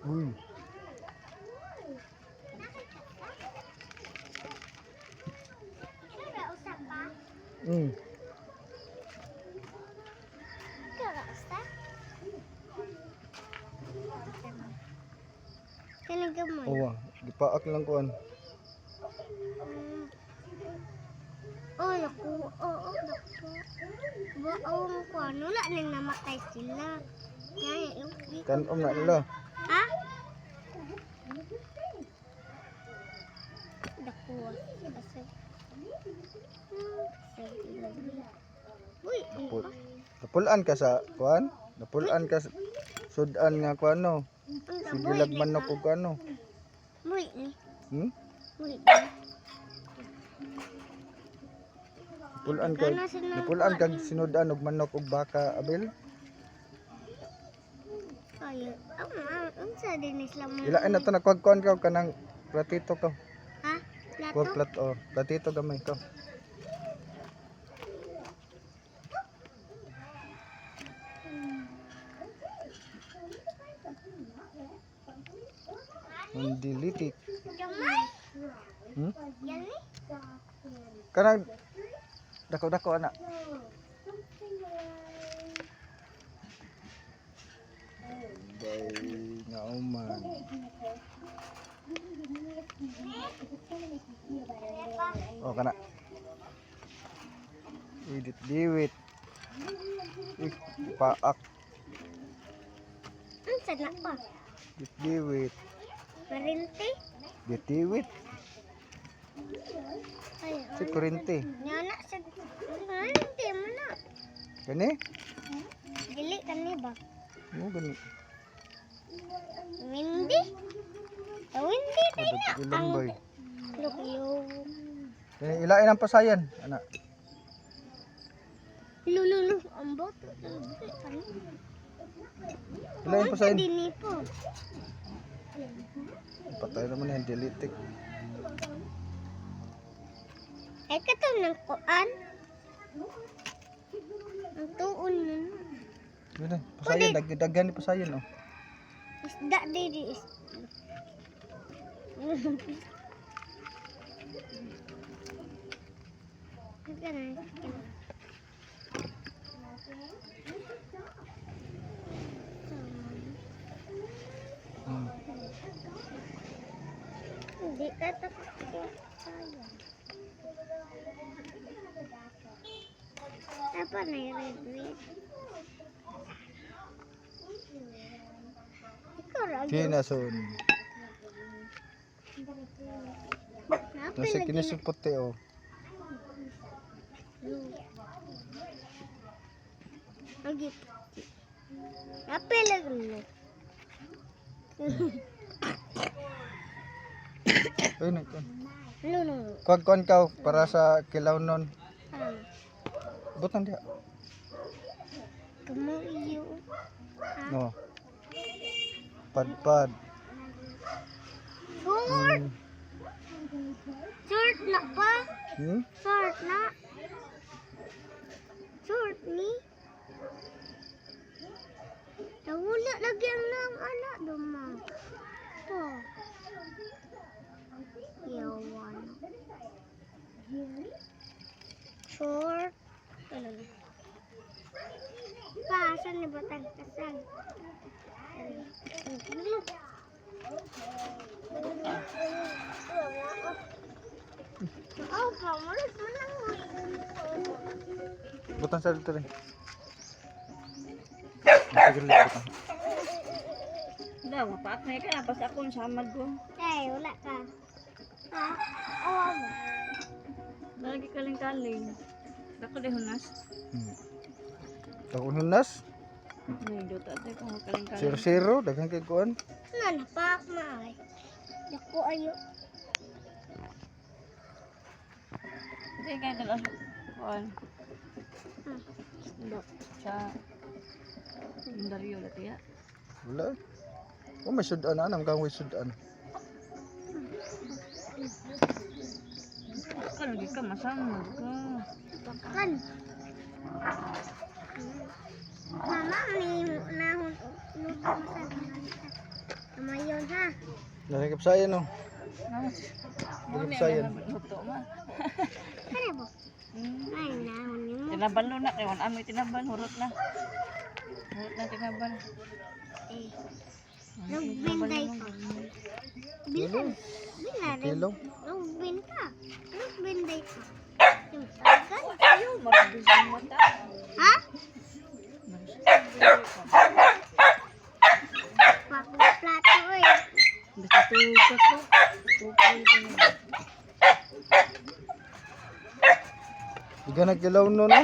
Uy. Hmm. Oh, gipaak lang kuan. Oh, naku. Oo, naku. Baong ko, ano na nang namatay sila. Kanom na nila. Ha? Naku. Basag. Uy, ano ba? Napulaan ka sa kuan? Napulaan ka sa sudan nga kuan no. Sige lag manok ug ano. Uy, ni. Hmm? Uy, Napulaan ka sinudan og manok ug baka Abel. ay, ang sa din Islam mo. Ilain na to nagkuan ka og kanang platito ka. Ha? Kuwag Plato? platito gamay ka. Mandilitik. Gamay. Hmm? Yan ni? Kanang dako-dako anak. Bay nauman. Oh kana. Widit diwit. Paak Ang sana pa. diwit. Parinti? Bitiwit. Ay, Si kurente. nyana sa parinti mo na. Kani? Dili kani ba? Mo gani. Windy? Windy tayo na. Ilang bay. Lukyo. Ilain ang pasayan anak. Lululu. Ang boto. Ilain ang pasayan. Dini po. Patay naman yan dilitik. Ay katong ng kuan. Ang tuon mo na. Yun eh, pasayan, daghan ni pasayan oh. Isda di is. Hindi ka tapos sayang. Apa na yung red? Ikaw lagi. Kinason. Nasa Lagi kinisod puti oh. lagi. Apa lagi? Ayun na kuan. Luno. Kuan ka para sa kilaw nun. Butang dia. Kamu iyo. No. Padpad. Short. Short na pa. Hmm? Short na. Short ni. Nawala lagi ang nang anak duma. To. Yawan. Short. Pasan ni batang kasal. Oh, kamulit mo lang. Butang sa dito rin. Sige lang butang. Wala, mapaat na ka. Pas ako ang samad ko. Eh, wala ka. Ha? Oh, Lagi kaling-kaling. Ako di hunas. Takon hunas. May duta tayo kung kaling-kaling. 0-0 daghang kay kuan. nanapak maay. Dako ayo. Hindi kayo dala. Kuan. Sa Indaryo dati ya. Wala. Oh, may sudan anam kang may sudan. Kan di ka masamad ka. Bakan. Mama ni nahon luto masabi. Amayon ha. Narikip saya no. Narikip saya. Luto ma. Ano ba? Ay, nahon niyo mo. Tinaban lo na. Kaya amoy tinaban. Hurot na. Hurot na tinaban. Eh. Nagbinday ka. Bilan. Bilan. Kilo. Nagbin ka. Nagbinday ka. Yung sagan. Ayaw, magbisang mata. Ha? Pakong plato eh. Basta tulog ka ko. Tukol ka na. Iga nagkilaw no no.